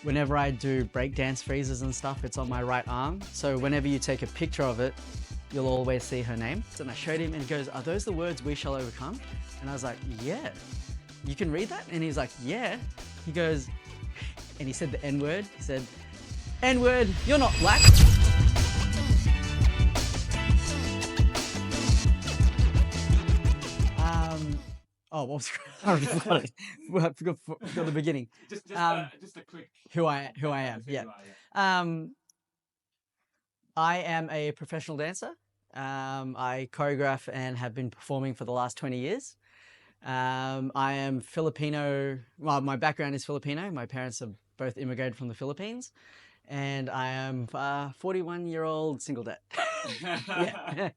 whenever I do breakdance freezes and stuff, it's on my right arm. So whenever you take a picture of it, you'll always see her name. And I showed him and he goes, "Are those the words we shall overcome?" And I was like, "Yeah." "You can read that?" And he's like, "Yeah." He goes, and he said the N word. He said, "N word, you're not black." Oh, what was I forgot it. I forgot the beginning. Just a quick. Who I am. Yeah. I am a professional dancer. I choreograph and have been performing for the last 20 years. I am Filipino. Well, my background is Filipino. My parents have both immigrated from the Philippines, and I am a 41-year-old single dad. Yeah.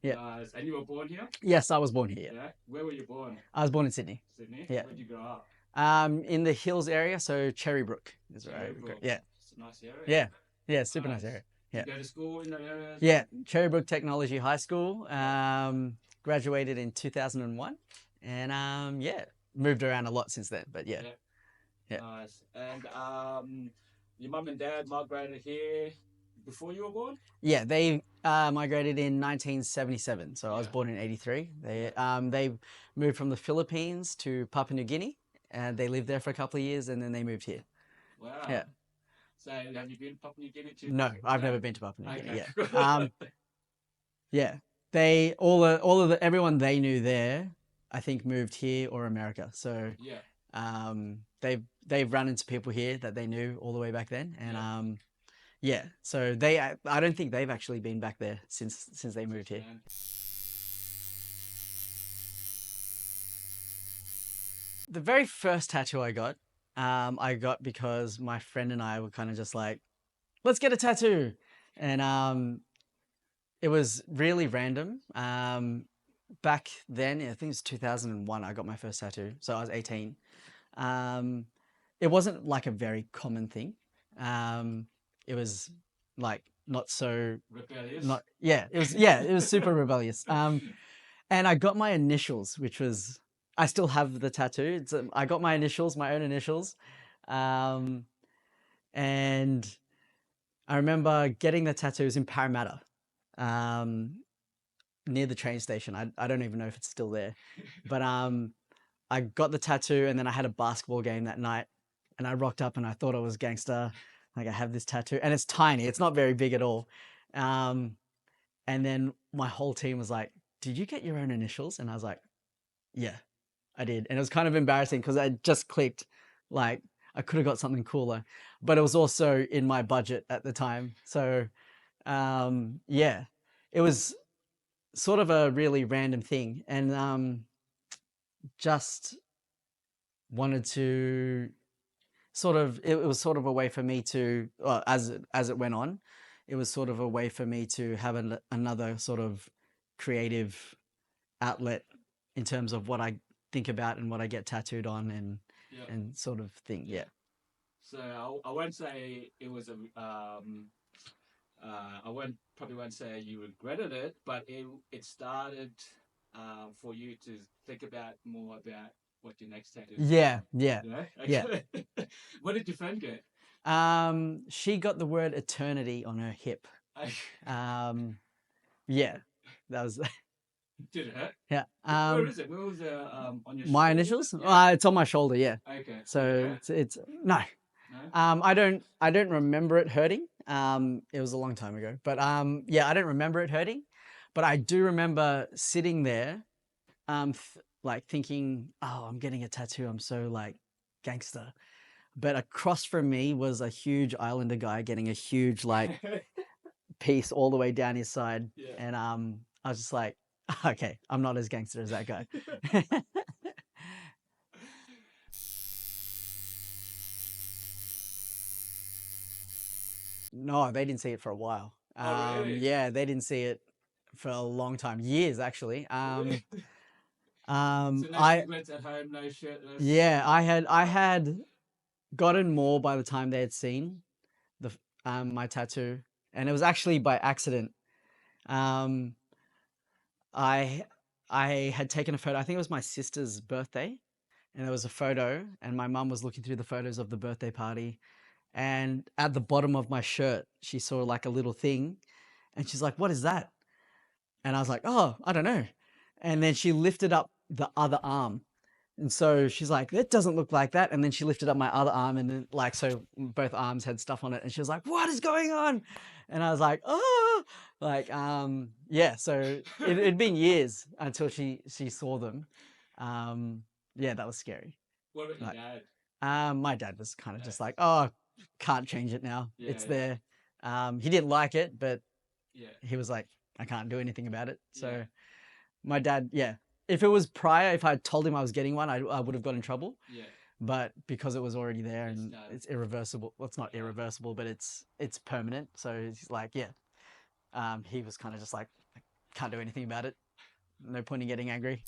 Yeah. Nice. And you were born here? Yes, I was born here. Yeah. Where were you born? I was born in Sydney. Sydney? Yeah. Where did you grow up? In the hills area, so Cherrybrook is where I grew. Yeah. It's a nice area. Yeah. Yeah, super nice area. Yeah. Did you go to school in that area? Yeah, Cherrybrook Technology High School. Graduated in 2001, and yeah, moved around a lot since then. But yeah. Yeah. Nice. And your mum and dad migrated here before you were born? Yeah, they migrated in 1977. So I was born in '83. They moved from the Philippines to Papua New Guinea, and they lived there for a couple of years, and then they moved here. Wow. Yeah. So have you been to Papua New Guinea too? No, I've never been to Papua New Guinea. Okay. Yeah. Yeah. They all of the everyone they knew there, I think, moved here or America. So yeah. They've run into people here that they knew all the way back then, and yeah. So I don't think they've actually been back there since they moved here. The very first tattoo I got because my friend and I were kind of just like, let's get a tattoo. And it was really random. Back then, I think it was 2001, I got my first tattoo. So I was 18. It wasn't like a very common thing. It was like not so rebellious. It was super rebellious. And I got my initials, which was, I still have the tattoo. I got my initials, my own initials. And I remember getting the tattoos in Parramatta, near the train station. I don't even know if it's still there, but I got the tattoo, and then I had a basketball game that night, and I rocked up and I thought I was gangster. Like, I have this tattoo, and it's tiny. It's not very big at all. And then my whole team was like, "Did you get your own initials?" And I was like, "Yeah, I did." And it was kind of embarrassing because I just clicked, like, I could have got something cooler, but it was also in my budget at the time. So, yeah, it was sort of a really random thing, and just wanted to it was sort of a way for me to, as it went on, it was sort of a way for me to have another sort of creative outlet in terms of what I think about and what I get tattooed on, and sort of thing. Yeah. So I won't say it was probably won't say you regretted it, but it started for you to think about more about what your next tattoo is. Yeah. Okay. What did your friend get? She got the word eternity on her hip. Yeah, that was. Did it hurt? Yeah. Where is it? Where was it on your? My shoulder? initials? Yeah. It's on my shoulder. Yeah. Okay. So it's no. No? I don't remember it hurting. It was a long time ago, but yeah, I don't remember it hurting, but I do remember sitting there, like thinking, "Oh, I'm getting a tattoo. I'm so like gangster." But across from me was a huge Islander guy getting a huge like piece all the way down his side, and I was just like, "Okay, I'm not as gangster as that guy." No, they didn't see it for a while. Oh, really? Yeah, they didn't see it for a long time, years actually. So no cigarettes at home, no shirt. No... Yeah, I had gotten more by the time they had seen the my tattoo, and it was actually by accident. I had taken a photo. I think it was my sister's birthday, and there was a photo, and my mum was looking through the photos of the birthday party, and at the bottom of my shirt, she saw like a little thing, and she's like, "What is that?" And I was like, "Oh, I don't know." And then she lifted up the other arm. And so she's like, "That doesn't look like that." And then she lifted up my other arm, and then like, so both arms had stuff on it. And she was like, "What is going on?" And I was like, "Oh, like, yeah." So it'd been years until she saw them. Um, yeah, that was scary. What about your Like, dad? my dad was kind of Uh, just like, "Oh, can't change it now. yeah, It's yeah, there." He didn't like it, but yeah, he was like, "I can't do anything about it." yeah, So my dad, yeah. If it was prior, if I had told him I was getting one, I would have got in trouble. yeah. But because it was already there It's and done. it's irreversible, well, it's not Uh, irreversible, but it's permanent. So he's like, yeah. He was kind of just like, "I can't do anything about it. No point in getting angry."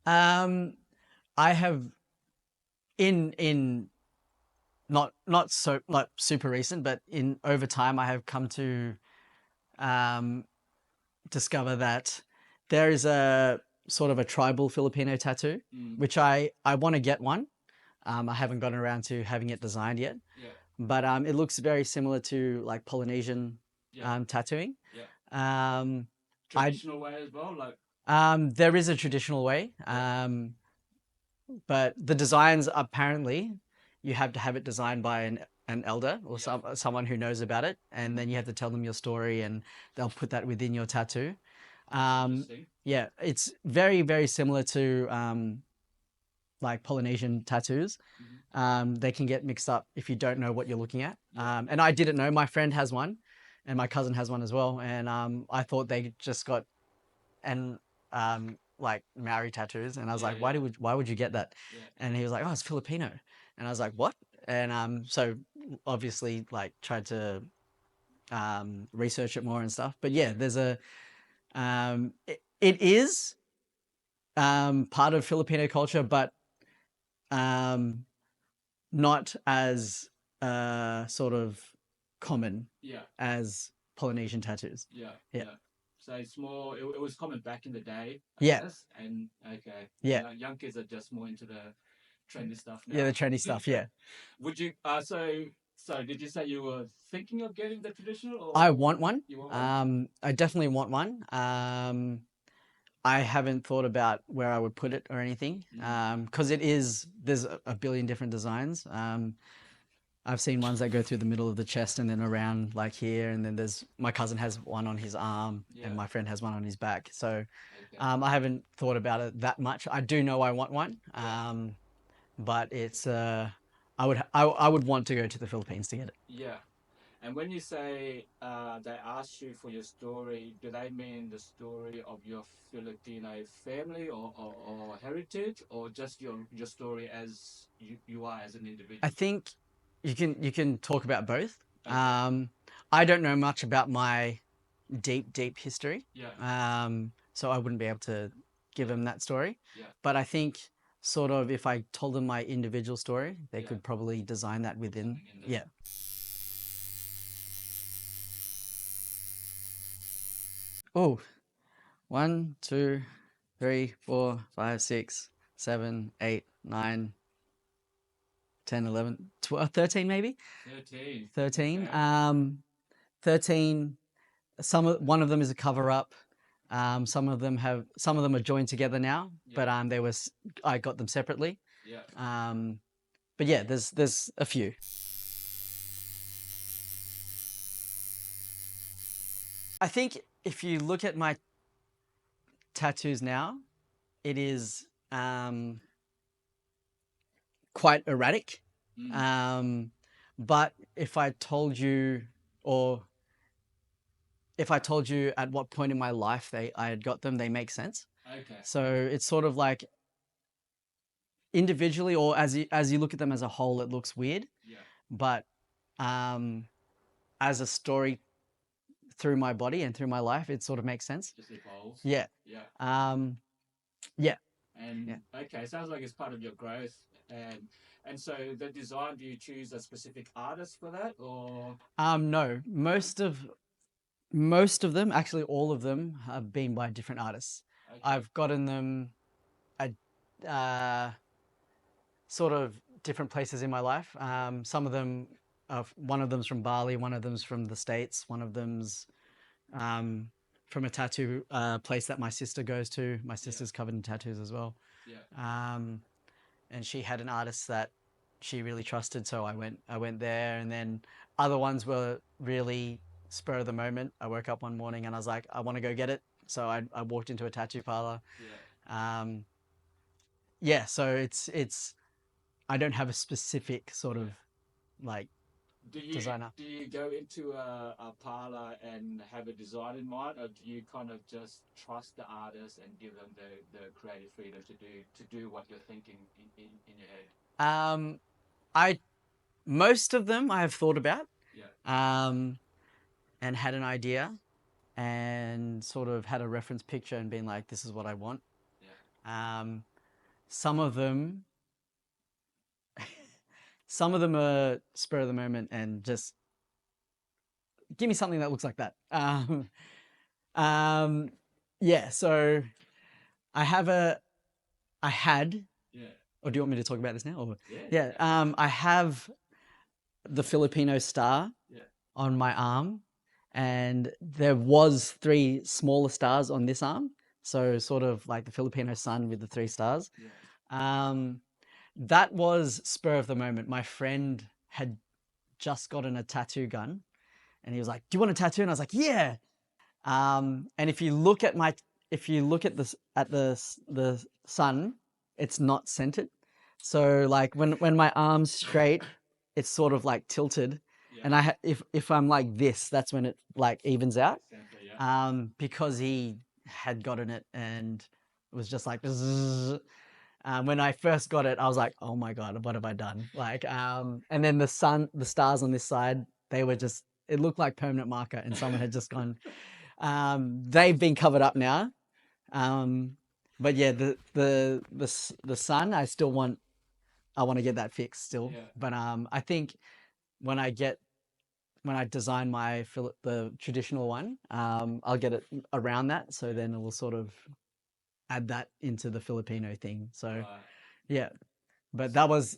Um, I have in not so like super recent, but in over time, I have come to um discover that there is a sort of a tribal Filipino tattoo, mm, which I want to get one. I haven't gotten around to having it designed yet, yeah, but it looks very similar to like Polynesian yeah, tattooing. yeah. Um, I Traditional way as well, like There is a traditional way, yeah, but the designs apparently you have to have it designed by an elder or yeah. someone who knows about it, and then Mm, you have to tell them your story, and they'll put that within your tattoo. that's Um, interesting. yeah, it's very very similar to like Polynesian tattoos. Hmm. They can get mixed up if you don't know what you're looking at. Yeah, And I didn't know. My friend has one, and my cousin has one as well. And I thought they just got and like Maori tattoos, and I was yeah, like, yeah, why would you get that? yeah, And he was like, "Oh, it's Filipino," and I was like, "What?" And so obviously like tried to research it more and stuff. But yeah, yeah, there's it is part of Filipino culture, but um, not as sort of common yeah, as Polynesian tattoos. yeah, Yeah, yeah. So it's more. It was common back in the day, I yeah, guess. And okay, yeah, young kids are just more into the trendy stuff yeah. The now. trendy stuff. Yeah, Would you? So did you say you were thinking of getting the traditional, I or want one. you want one? I definitely want one. I haven't thought about where I would put it or anything. Mm. Because there's a billion different designs. I've seen ones that go through the middle of the chest and then around like here, and then there's my cousin has one on his arm, and Yeah. my friend has one on his back. So Okay. I haven't thought about it that much. I do know I want one, Yeah. but it's I would want to go to the Philippines to get it. Yeah. And when you say they ask you for your story, do they mean the story of your Filipino family or heritage, or just your story as you are as an I individual? think you can talk about both. Okay. I don't know much about my deep history, Yeah. so I wouldn't be able to give Yeah. them that story. Yeah. But I think sort of if I told them my individual story, they Yeah. could probably design that Put within. something in there. Yeah. Oh, 1, 2, 3, 4, 5, 6, 7, 8, 9, 10, 11, 12, 13 maybe. 13. 13. Okay. 13. One of them is a cover up. Some of them are joined together now, Yeah. but I got them separately. Yeah. Um, but yeah, there's a few. I think if you look at my tattoos now, it is quite erratic. Mm. Um, but or if I told you at what point in my life I had got them, they make sense. Okay. So it's sort of like individually or as you look at them as a whole, it looks weird. Yeah. But um, as a story through my body and through my life, it sort of makes sense. Just evolves. Yeah. Yeah. Um, yeah. Yeah. And okay, sounds like it's part of your growth. And so the design, do you choose a specific artist for that, or No, most of them, actually all of them, have been by different artists. okay, I've gotten them a, uh, sort of different places in my life. Some of them, one of them's from Bali, one of them's from the States, one of them's from a tattoo place that my sister goes to. My sister's covered in tattoos as well. Yeah. And she had an artist that she really trusted, so I went there. And then other ones were really spur of the moment. I woke up one morning and I was like, I want to go get it. So I walked into a tattoo parlor. Yeah. Yeah, so it's I don't have a specific sort of like designer. Do you go into a parlor and have a design in mind, or do you kind of just trust the artist and give them the creative freedom to do what you're thinking in your head? I most of them I have thought about, Yeah. and had an idea, and sort of had a reference picture and been like, this is what I want. Yeah. Some of them, some of them are spur of the moment and just give me something that looks like that. Yeah. So I had. Yeah. Or do you want me to talk about this now? Or, Yeah. yeah. I have the Filipino star Yeah. on my arm, and there was 3 smaller stars on this arm. So sort of like the Filipino sun with the 3 stars. Yeah. That was spur of the moment. My friend had just gotten a tattoo gun, and he was like, "Do you want a tattoo?" And I was like, "Yeah." And if you look at the sun, it's not centered. So like when my arm's straight, it's sort of like tilted. Yeah. And if I'm like this, that's when it like evens out. Center, yeah. Because he had gotten it and it was just like zzz. When I first got it, I was like, "Oh my God, what have I done?" Like, and then the stars on this side, they were just, it looked like permanent marker, and someone had just gone. They've been covered up now. But yeah, the sun, I want to get that fixed still. Yeah. But I think when I design the traditional one, I'll get it around that. So then it will sort of add that into the Filipino thing. So yeah, but that was,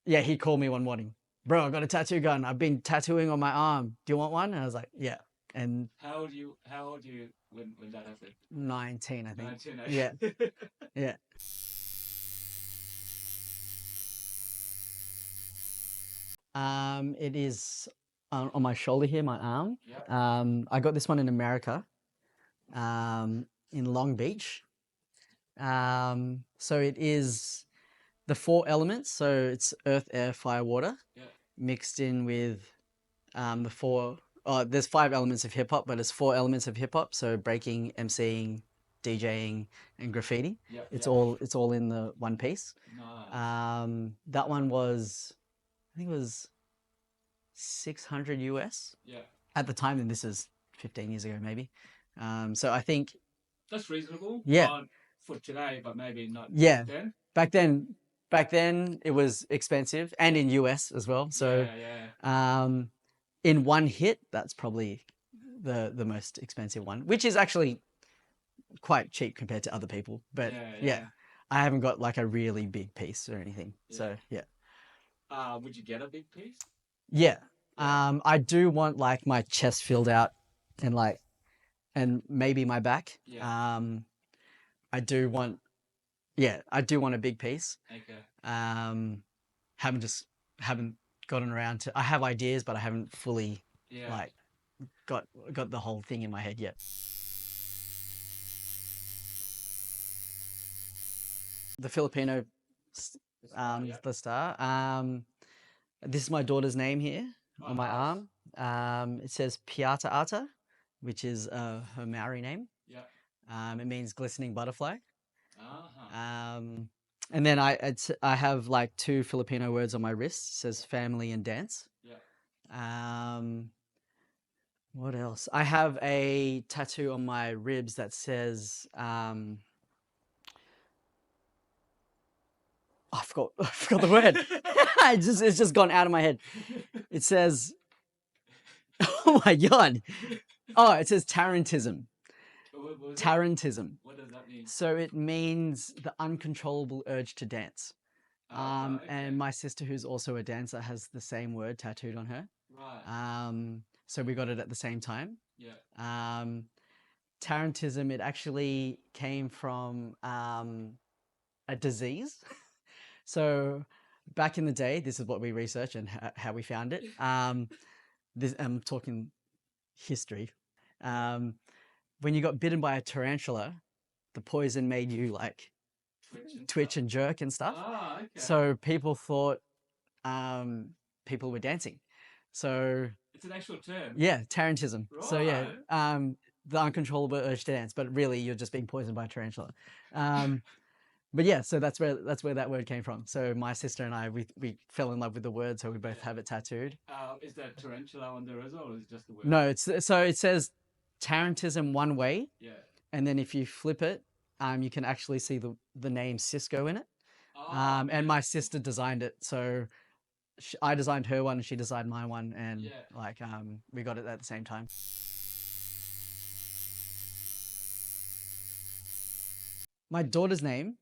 yeah, he called me one morning. "Bro, I got a tattoo gun. I've been tattooing on my arm. Do you want one?" And I was like, "Yeah." And How old you when that happened? 19, I think. 19. Yeah. Yeah. It is on my shoulder here, my arm. Yeah. I got this one in America, in Long Beach. So it is the 4 elements. So it's earth, air, fire, water, Yeah. mixed in with the 4. There's 5 elements of hip hop, but it's 4 elements of hip hop. So breaking, MCing, DJing, and graffiti. Yeah. It's Yeah. all in the one piece. Nice. That one was, I think it was 600 US Yeah. at the time, and this is 15 years ago maybe. So I think, That's reasonable. yeah, For today, but maybe not yeah. back then. Back then it was expensive, and in US as well. So Yeah. in one hit, that's probably the most expensive one, which is actually quite cheap compared to other people. But yeah, I haven't got like a really big piece or anything. Yeah. So yeah. Would you get a big piece? Yeah. Yeah. I do want like my chest filled out and maybe my back. Yeah. I do want a big piece. Okay. Haven't gotten around to. I have ideas, but I haven't fully Yeah. like got the whole thing in my head yet. The Filipino, Yeah. the star. This is my daughter's name here on my Nice. arm. It says Piata Ata, which is her Maori name. Yeah. It means glistening butterfly. Uh-huh. And then I have like 2 Filipino words on my wrist. It says family and dance. Yeah. What else? I have a tattoo on my ribs that says I forgot the word. It's just gone out of my head. It says, oh my God. Oh, it says Tarantism. What was that? Tarantism. What does that mean? So it means the uncontrollable urge to dance. Right, okay. And my sister, who's also a dancer, has the same word tattooed on her. Right. So we got it at the same time. Yeah. Tarantism, it actually came from a disease. So back in the day, this is what we researched and how we found it. I'm talking history. When you got bitten by a tarantula, the poison made you like twitch and jerk and stuff. Ah, okay. So people thought people were dancing. So it's an actual term. Yeah, tarantism. Right. So yeah, the uncontrollable urge to dance, but really you're just being poisoned by a tarantula. But yeah, so that's where that word came from. So my sister and I, we fell in love with the word, so we both have it tattooed. Is that tarantula on there as well, or is it just the word? No, so it says tarantism one way. Yeah. And then if you flip it, you can actually see the name Sisqo in it. Oh, And my sister designed it, so I designed her one and she designed my one, and yeah. We got it at the same time. My daughter's name,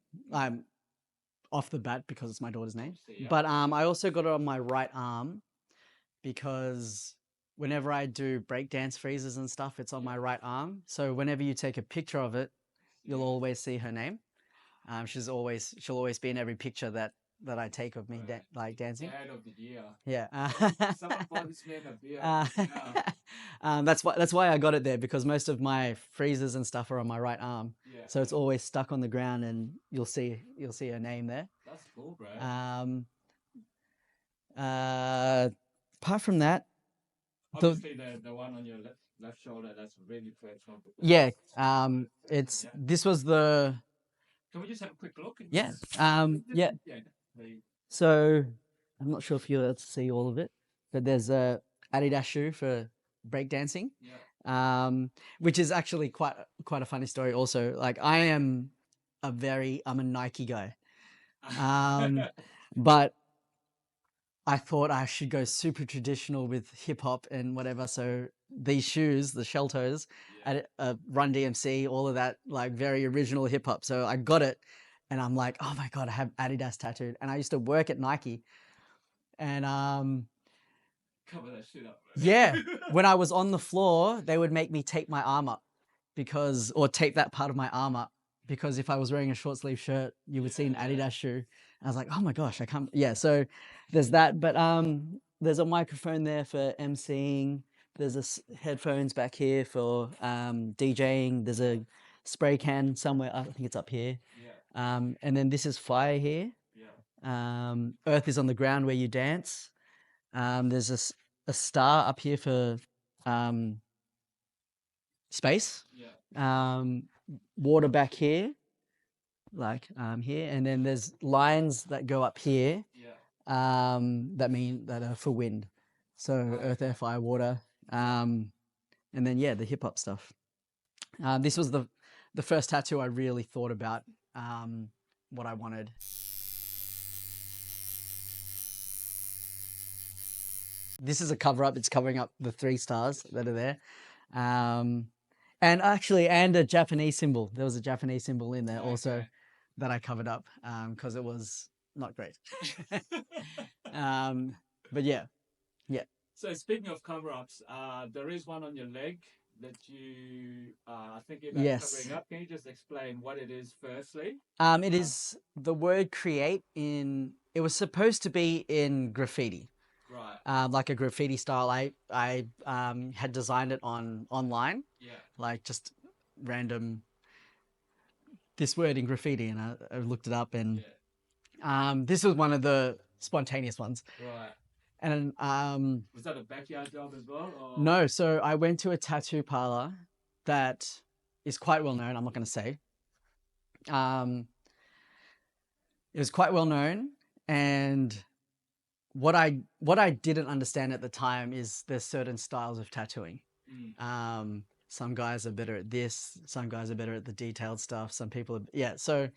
off the bat because it's my daughter's name, yeah. but I also got it on my right arm because whenever I do breakdance freezes and stuff, it's on my right arm. So whenever you take a picture of it, you'll always see her name. She'll always be in every picture that I take of me dancing. Dad of the year. Yeah. Someone bought this man a beer. That's why I got it there, because most of my freezes and stuff are on my right arm. Yeah. So it's always stuck on the ground, and you'll see her name there. That's cool, bro. Apart from that, obviously the one on your left shoulder, that's really personal. Yeah. This was the. Can we just have a quick look? Yeah. Yeah. So I'm not sure if you're able to see all of it, but there's a Adidas shoe for breakdancing. Yeah. Which is actually quite a funny story also. Like I'm a Nike guy. But I thought I should go super traditional with hip hop and whatever. So these shoes, the shell toes, at Run DMC, all of that, like very original hip hop. So I got it, and I'm like, oh my god, I have Adidas tattooed. And I used to work at Nike, and cover that shit up. Yeah, when I was on the floor, they would make me tape my arm up or tape that part of my arm up, because if I was wearing a short sleeve shirt, you would see an Adidas shoe. I was like, oh my gosh, I can't. Yeah, so there's that. But there's a microphone there for emceeing. There's headphones back here for DJing. There's a spray can somewhere. I think it's up here. Yeah. And then this is fire here. Yeah. Earth is on the ground where you dance. There's a star up here for space. Yeah. Water back here, like here, and then there's lines that go up here. Yeah. That are for wind. So earth, air, fire, water. And then the hip hop stuff. This was the first tattoo I really thought about what I wanted. This is a cover up. It's covering up the 3 stars that are there. And a Japanese symbol. There was a Japanese symbol in there also that I covered up because it was not great. But yeah. So speaking of cover-ups, there is one on your leg that you are thinking about covering up. Can you just explain what it is firstly? It is the word create it was supposed to be in graffiti. Right. Like a graffiti style. I had designed it online. Yeah. Like just random this word in graffiti, and I looked it up, and this was one of the spontaneous ones. Right. And was that a backyard job as well? Or? No, so I went to a tattoo parlor that is quite well known. I'm not going to say. It was quite well known, and what I didn't understand at the time is there's certain styles of tattooing. Some guys are better at this. Some guys are better at the detailed stuff. Some people are, So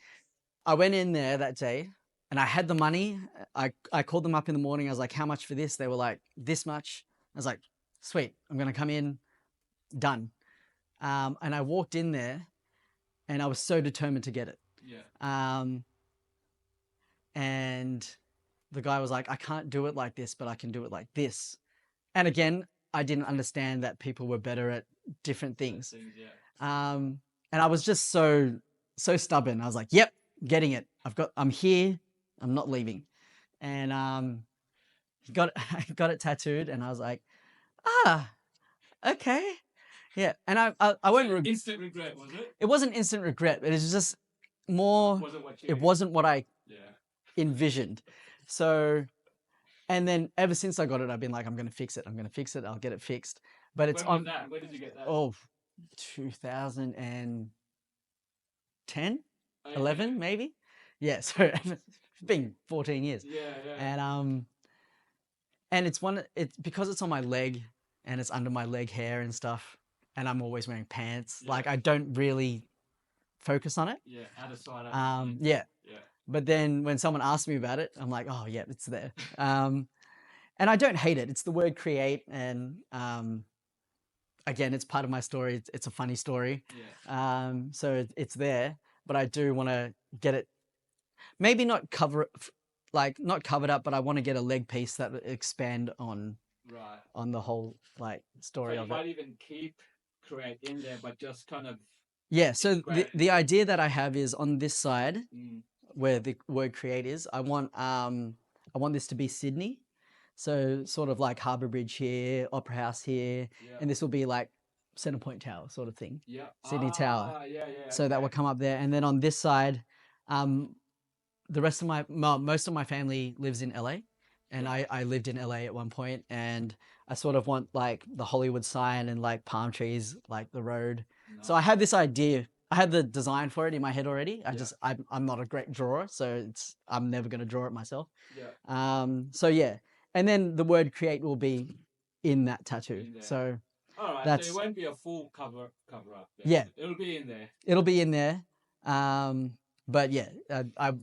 I went in there that day, and I had the money. I called them up in the morning. I was like, how much for this? They were like, this much. I was like, sweet, I'm going to come in, done. And I walked in there, and I was so determined to get it. Yeah. And the guy was like, I can't do it like this, but I can do it like this. And again, I didn't understand that people were better at different things. Yeah. And I was just so stubborn. I was like, yep, getting it. I'm here. I'm not leaving. And I got it tattooed, and I was like, okay. Yeah. And I won't Instant regret, was it? It wasn't instant regret. It was just more, it wasn't what I envisioned. So, and then ever since I got it, I've been like, I'm going to fix it. I'm going to fix it. I'll get it fixed. But it's When was that? When did you get that? Oh, 2010, Oh, 11 maybe. Yeah. So it's been 14 years. Yeah. And it's because it's on my leg and it's under my leg hair and stuff. And I'm always wearing pants. Yeah. Like I don't really focus on it. Yeah. Out of sight. Out of mind. Yeah. Yeah. But then when someone asks me about it, I'm like, oh yeah, it's there. And I don't hate it. It's the word create, and again, it's part of my story. It's a funny story. Yeah. So it's there, but I do want to get it. Maybe not cover it, like not covered up, but I want to get a leg piece that will expand on the whole like story So of you it. might even keep create in there, but just kind of. Yeah. So the idea that I have is on this side where the word create is. I want this to be Sydney. So sort of like Harbour Bridge here, Opera House here, and this will be like Centrepoint Tower sort of thing. Yeah. Sydney Tower. Yeah. So that will come up there, and then on this side, the rest of most of my family lives in LA, and I lived in LA at one point, and I sort of want like the Hollywood sign and like palm trees, like the road. So I had this idea. I had the design for it in my head already. I'm not a great drawer, so I'm never going to draw it myself. Yeah. So yeah. And then the word create will be in that tattoo. So all right, that's, so it won't be a full cover up there. Yeah. It'll be in there. It'll be in there. But yeah, I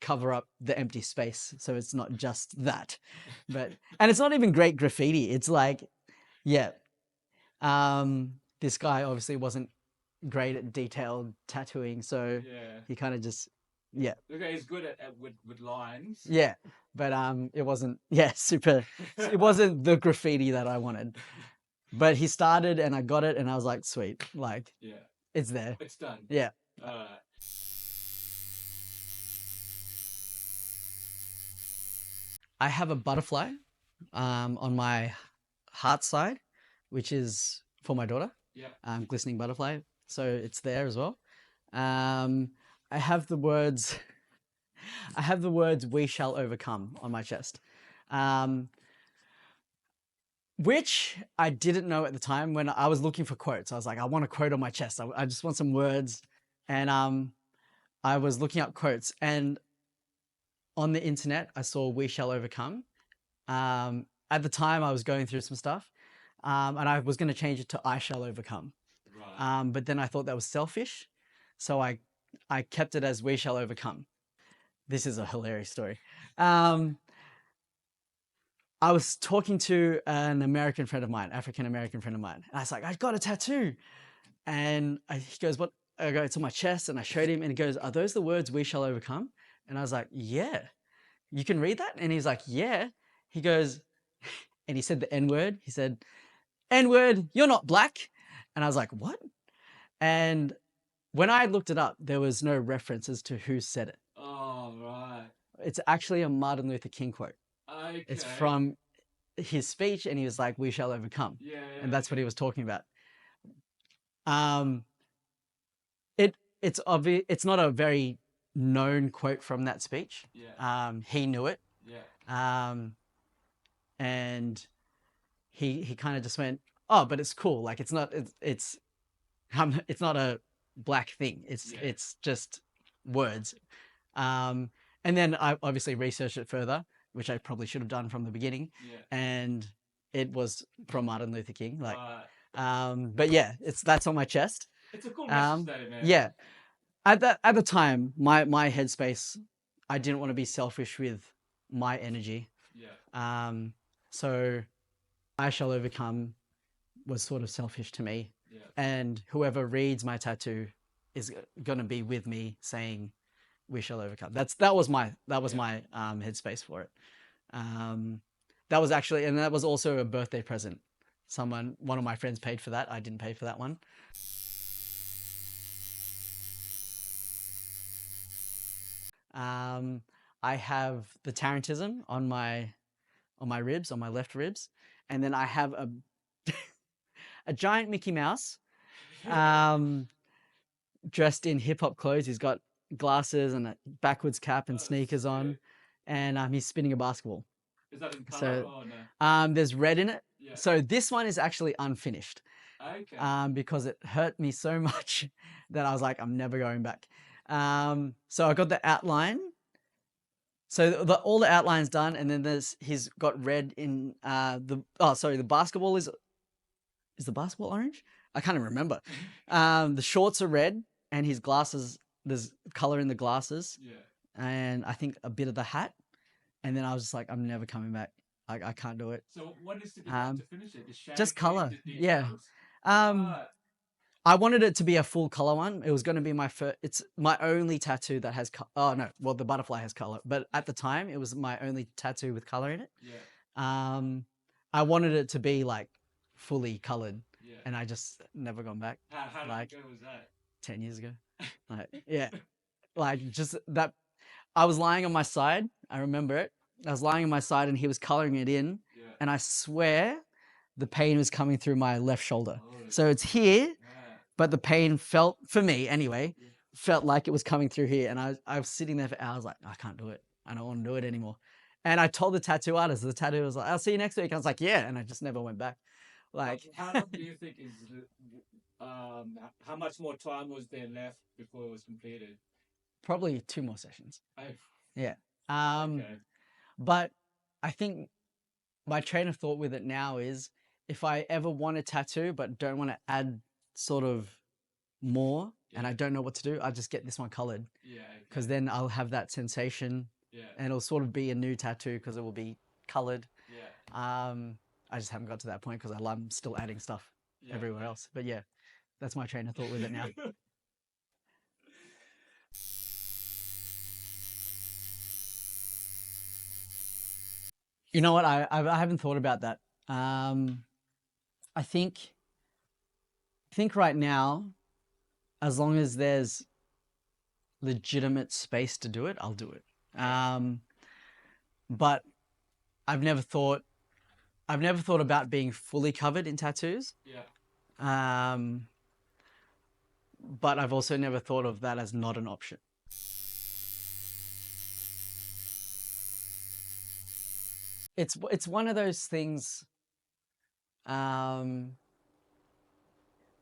cover up the empty space so it's not just that. And it's not even great graffiti. It's like, yeah. This guy obviously wasn't great at detailed tattooing, so he kind of just Okay, he's good at with lines. Yeah, but it wasn't super. It wasn't the graffiti that I wanted. But he started, and I got it, and I was like, sweet, like it's there. It's done. Yeah. I have a butterfly on my heart side, which is for my daughter. Glistening butterfly. So it's there as well. I have the words "We shall overcome" on my chest, which I didn't know at the time when I was looking for quotes. I was like, I want a quote on my chest. I just want some words, and I was looking up quotes, and on the internet I saw "We shall overcome." At the time, I was going through some stuff, and I was going to change it to "I shall overcome." But then I thought that was selfish, so I kept it as "We shall overcome." This is a hilarious story. I was talking to an American friend of mine, African American friend of mine, and I was like, I got a tattoo, and he goes, "What?" I go, "It's on my chest," and I showed him, and he goes, "Are those the words 'We shall overcome'?" And I was like, "Yeah." "You can read that?" And he's like, "Yeah." He goes, and he said the N word. He said, "N word, you're not black." And I was like, "What?" And when I looked it up, there was no reference as to who said it. Oh, right. It's actually a Martin Luther King quote. Okay. It's from his speech, and he was like, "We shall overcome." And that's what he was talking about. It's obvious. It's not a very known quote from that speech. He knew it. And he kind of just went, "Oh, but it's cool. Like it's not not a black thing. It's just words." And then I obviously researched it further, which I probably should have done from the beginning. And it was from Martin Luther King. Like, but yeah, that's on my chest. It's a cool message, though, man. Yeah. At the time, my headspace, I didn't want to be selfish with my energy. So I shall overcome was sort of selfish to me. Yeah. and whoever reads my tattoo is gonna be with me saying, "We shall overcome." That was my headspace for it. That was actually, and that was also a birthday present. One of my friends paid for that. I didn't pay for that one. I have the Tarantism on my ribs, on my left ribs, and then I have a giant Mickey Mouse, dressed in hip hop clothes. He's got glasses and a backwards cap and sneakers on, and he's spinning a basketball. Is that in color So, or no? there's red in it. Yeah. So this one is actually unfinished. Okay. Because it hurt me so much that I was like, I'm never going back. So I got the outline. So all the outline's done, and then he's got red in the basketball is the basketball orange? I can't even remember. The shorts are red, and his glasses, there's color in the glasses. Yeah. And I think a bit of the hat. And then I was just like, I'm never coming back. I can't do it. So what needs to be done to finish it? The shading, Just color. the Yeah. details? I wanted it to be a full color one. It was going to be it's my only tattoo that has oh no, well the butterfly has color, but at the time it was my only tattoo with color in it. Yeah. I wanted it to be like fully colored. Yeah. And I just never gone back. How long ago was that? 10 years ago. Like, yeah. Like just that I was lying on my side. I remember it. I was lying on my side and he was coloring it in. Yeah. And I swear the pain was coming through my left shoulder. Oh, so it's here, yeah. but the pain felt, for me anyway, felt like it was coming through here. And I was sitting there for hours like, I can't do it. I don't want to do it anymore. And I told the tattoo artist, the tattoo was like, I'll see you next week. I was like, yeah. And I just never went back. Like, how long do you think how much more time was there left before it was completed? Probably 2 more sessions. Oh. Yeah. Okay. But I think my train of thought with it now is if I ever want a tattoo but don't want to add sort of more and I don't know what to do, I just get this one colored. Yeah. Because then I'll have that sensation. Yeah. And it'll sort of be a new tattoo because it will be colored. Yeah. I just haven't got to that point because I'm still adding stuff everywhere else. But yeah, that's my train of thought with it now. You know what? I haven't thought about that. I think right now, as long as there's legitimate space to do it, I'll do it. But I've never thought about being fully covered in tattoos. Yeah. But I've also never thought of that as not an option. It's one of those things.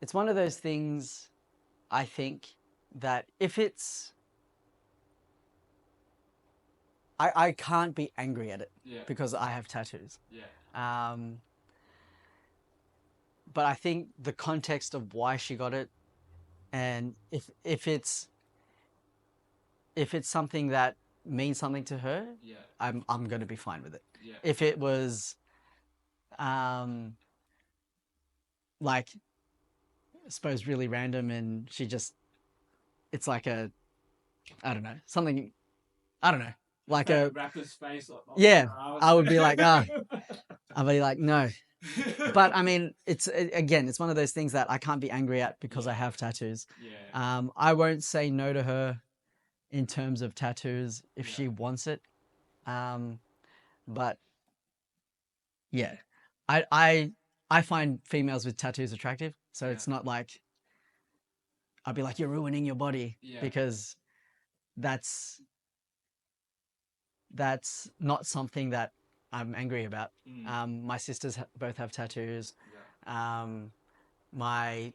It's one of those things. I think that if it's, I can't be angry at it because I have tattoos. Yeah. But I think the context of why she got it, and if it's something that means something to her, I'm going to be fine with it. Yeah. If it was, like, I suppose really random, and she just, it's like I don't know, something, I don't know, like a rapper's face. I would be like, I'd be like, no. But I mean, again, it's one of those things that I can't be angry at because I have tattoos. Yeah. I won't say no to her in terms of tattoos if she wants it. But yeah, I find females with tattoos attractive. So it's not like I'd be like, you're ruining your body because that's not something that I'm angry about. My sisters both have tattoos. My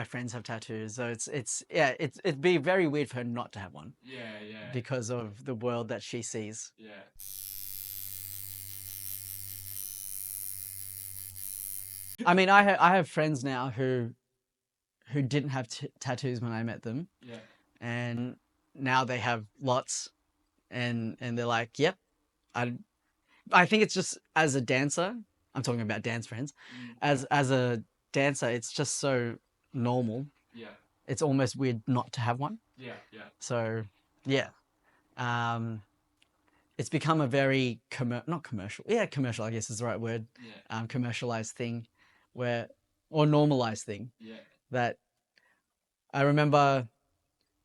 friends have tattoos, so it'd be very weird for her not to have one. Yeah. Because of the world that she sees. Yeah. I mean, I have friends now who didn't have tattoos when I met them. Yeah. And now they have lots, and they're like, yep. I think it's just as a dancer. I'm talking about dance friends. As a dancer, it's just so normal. Yeah. It's almost weird not to have one. Yeah. Yeah. So yeah, it's become a very not commercial. Yeah, commercial, I guess is the right word. Yeah. Commercialized thing, or normalized thing Yeah. that I remember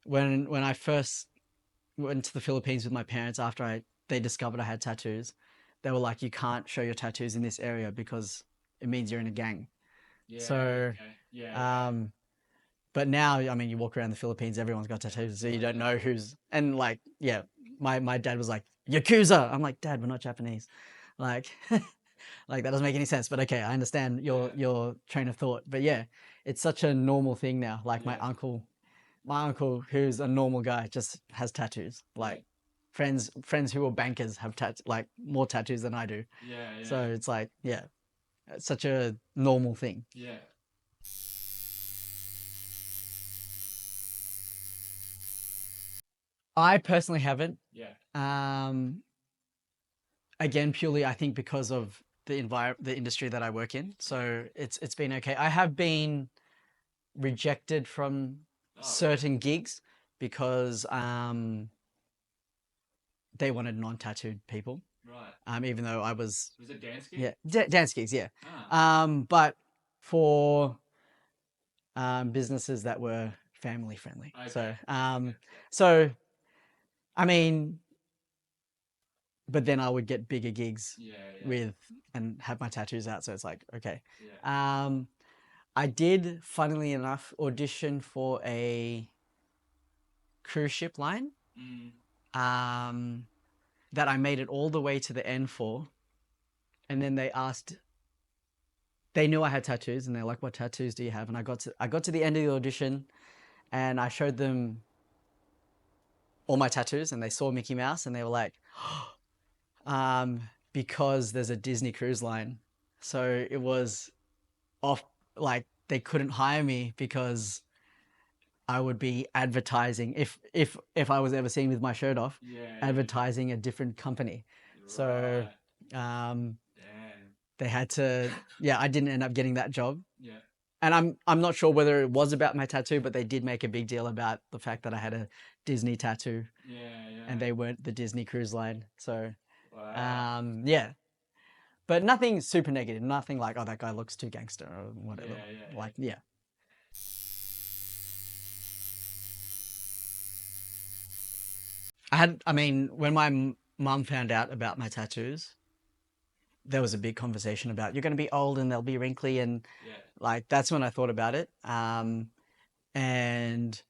when I first went to the Philippines with my parents after they discovered I had tattoos. They were like, you can't show your tattoos in this area because it means you're in a gang. Yeah. So, Okay. Yeah. but now, I mean, you walk around the Philippines, everyone's got tattoos, so you don't know who's, and like, yeah, my dad was like, Yakuza. I'm like, Dad, we're not Japanese. Like, like that doesn't make any sense, but okay, I understand your train of thought. But yeah, it's such a normal thing now. Like my uncle, who's a normal guy, just has tattoos. Like friends who are bankers have like more tattoos than I do. Yeah. Yeah. So it's like, yeah, it's such a normal thing. Yeah. I personally haven't. Yeah. Um, Again, purely I think because of the industry that I work in. So it's been okay. I have been rejected from certain gigs because they wanted non-tattooed people. Right. Even though I was Was it dance gig? dance gigs, yeah. Ah. But for businesses that were family friendly. Okay. So I mean, but then I would get bigger gigs Yeah. and have my tattoos out. So it's like, okay. Yeah. I did, funnily enough, audition for a cruise ship line that I made it all the way to the end for. And then they knew I had tattoos and they're like, what tattoos do you have? And I got to the end of the audition and I showed them all my tattoos and they saw Mickey Mouse and they were like, because there's a Disney cruise line. So it was off, like they couldn't hire me because I would be advertising if I was ever seen with my shirt off, advertising a different company. Right. So they had to, yeah, I didn't end up getting that job. Yeah. And I'm not sure whether it was about my tattoo, but they did make a big deal about the fact that I had a Disney tattoo. Yeah. And they weren't the Disney cruise line. So Wow. yeah. But nothing super negative, nothing like, oh, that guy looks too gangster or whatever. Like, yeah. I mean, when my mum found out about my tattoos, there was a big conversation about you're going to be old and they'll be wrinkly, and like that's when I thought about it. And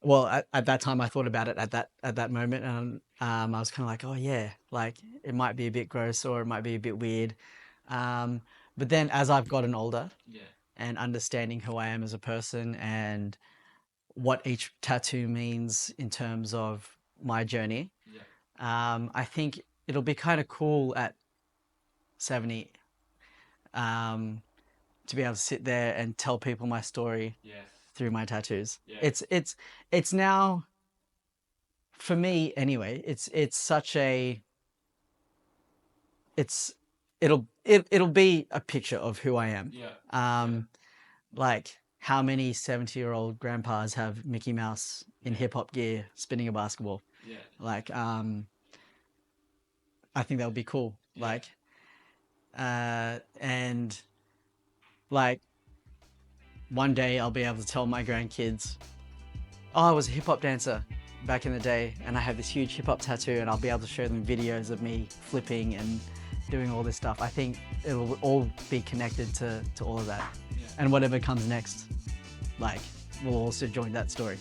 well, at that time I thought about it at that moment, and I was kind of like, oh yeah, like it might be a bit gross or it might be a bit weird. But then as I've gotten older, and understanding who I am as a person and what each tattoo means in terms of my journey, I think it'll be kind of cool at 70 to be able to sit there and tell people my story through my tattoos. It's now, for me anyway, it's such a, it'll be a picture of who I am. Like how many 70-year-old grandpas have Mickey Mouse in hip hop gear spinning a basketball? Like, I think that would be cool. Like, and like one day I'll be able to tell my grandkids, oh, I was a hip hop dancer back in the day and I have this huge hip hop tattoo, and I'll be able to show them videos of me flipping and doing all this stuff. I think it'll all be connected to all of that. And whatever comes next, like, will also join that story.